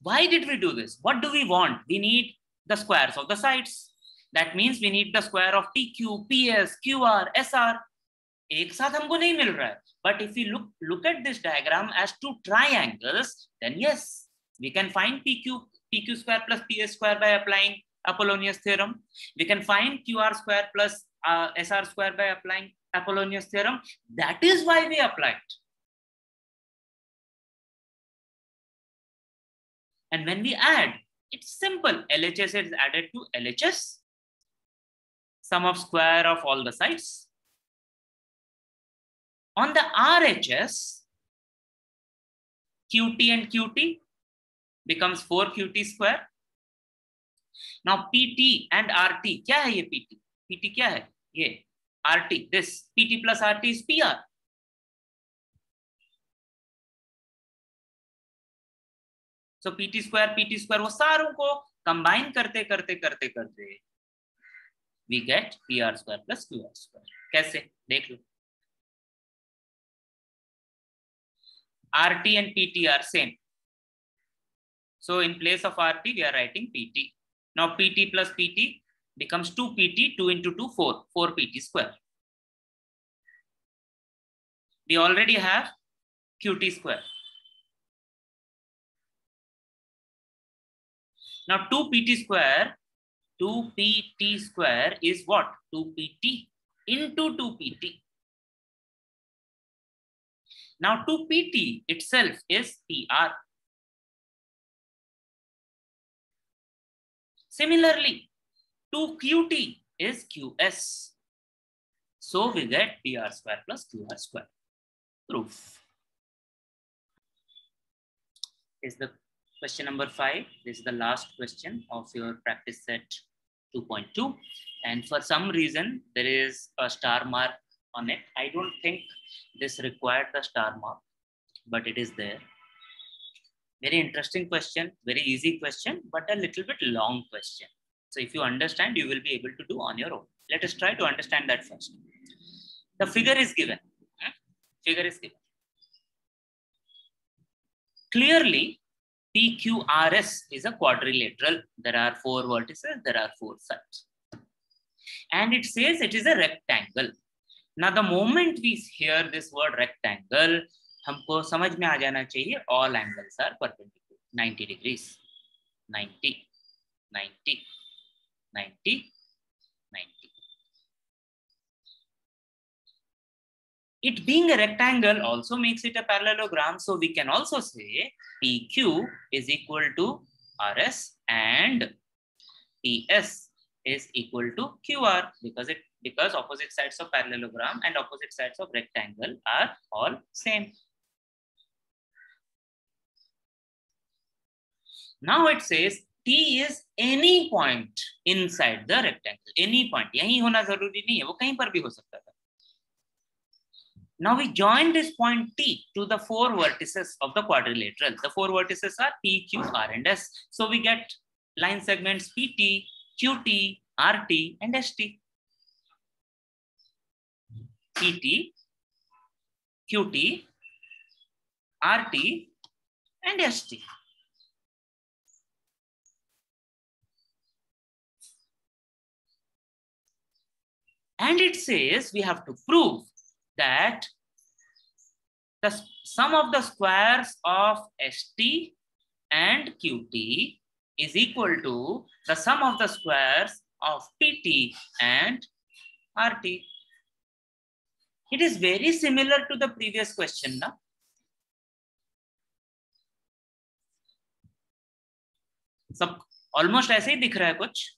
Why did we do this? What do we want? We need the squares of the sides. That means we need the square of PQ, PS, QR, SR. एक साथ हमको नहीं मिल रहा है. But if we look at this diagram as two triangles, then yes, we can find PQ square plus PS square by applying Apollonius theorem. We can find QR square plus SR square by applying Apollonius theorem. That is why we applied. And when we add, it's simple. LHS is added to LHS. Sum of square of all the sides. On the RHS, QT and QT becomes 4QT square. Now PT and RT, क्या है ये PT? PT क्या है? ये RT, this PT plus RT is PR. So PT square, वो सारों को combine करते we get PR square plus QR square. कैसे? देख लो. RT and PT are same. So in place of RT, we are writing PT. Now PT plus PT becomes 2PT, 2 into 2, 4. 4PT square. We already have QT square. Now 2PT square is what? 2PT into 2PT. Now 2PT itself is PR. Similarly, 2QT is QS. So we get PR square plus QR square. Proof. Is the question number 5. This is the last question of your practice set 2.2. And for some reason, there is a star mark on it. I don't think this required the star mark, but it is there. Very interesting question, very easy question, but a little bit long question. So if you understand, you will be able to do on your own. Let us try to understand that first. The figure is given. Figure is given. clearly PQRS is a quadrilateral. There are 4 vertices, there are 4 sides. And it says it is a rectangle. Now, the moment we hear this word rectangle, हमको समझ में आ जाना चाहिए all angles are perpendicular. 90 degrees. 90, 90, 90, 90. It being a rectangle also makes it a parallelogram. So we can also say PQ is equal to RS and PS is equal to QR because opposite sides of parallelogram and opposite sides of rectangle are all same. Now it says T is any point inside the rectangle. Any point. यही होना जरूरी नहीं है, वो कहीं पर भी हो सकता था. Now we join this point T to the 4 vertices of the quadrilateral. The 4 vertices are P, Q, R, and S. So we get line segments PT, QT, RT, and ST. PT, QT, RT, and ST. And it says we have to prove that the sum of the squares of ST and QT is equal to the sum of the squares of PT and RT. It is very similar to the previous question, na? सब almost ऐसे ही दिख रहा है कुछ.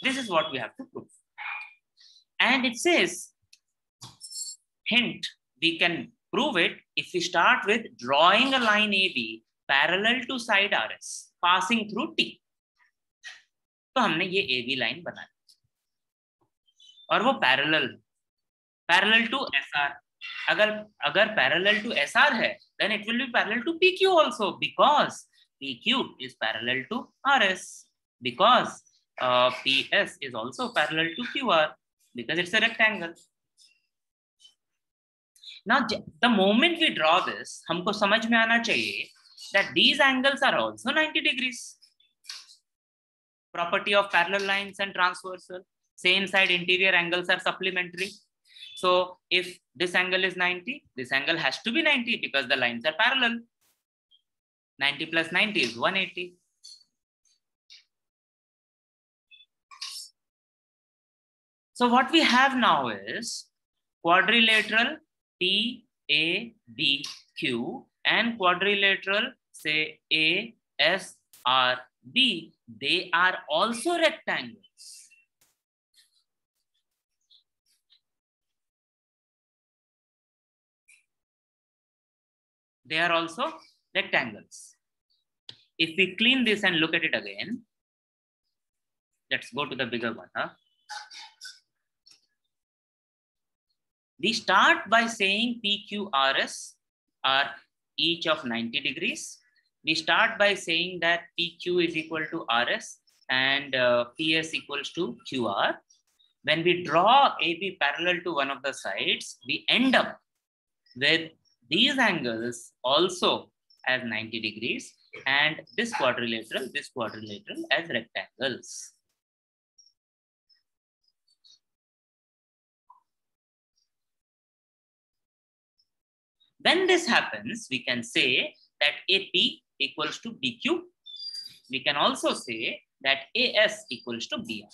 This is what we have to prove. And it says, hint, we can prove it if we start with drawing a line AB parallel to side RS, passing through T. तो हमने ये AB line बनाई और वो parallel to SR. अगर parallel to SR है, then it will be parallel to PQ also because PQ is parallel to RS, because PS is also parallel to QR because it's a rectangle. Now, the moment we draw this, हमको समझ में आना चाहिए that these angles are also 90 degrees. Property of parallel lines and transversal. Same side interior angles are supplementary. So if this angle is 90, this angle has to be 90 because the lines are parallel. 90 plus 90 is 180. So what we have now is quadrilateral PABQ and quadrilateral say ASRB. They are also rectangles. They are also rectangles. If we clean this and look at it again, let's go to the bigger one. We start by saying PQRS are each of 90 degrees. We start by saying that PQ is equal to RS and PS equals to QR. When we draw AB parallel to one of the sides, we end up with these angles also as 90 degrees and this quadrilateral as rectangles. When this happens, we can say that AP equals to BQ. We can also say that AS equals to BR.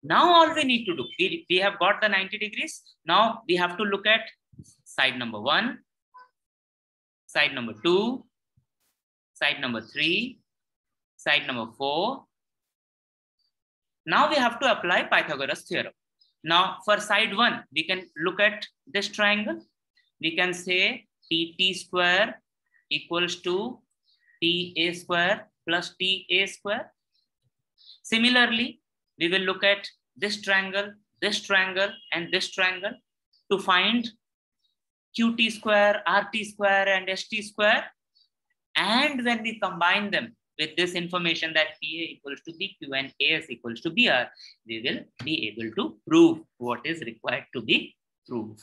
Now all we need to do, we have got the 90 degrees. Now we have to look at side number 1, side number 2, side number 3, side number 4. Now we have to apply Pythagoras theorem. Now for side 1, we can look at this triangle. We can say PT square equals to TA square plus TA square. Similarly, we will look at this triangle, and this triangle to find QT square, RT square, and ST square. And when we combine them, with this information that PA equals to PQ and AS equals to BR, we will be able to prove what is required to be proved.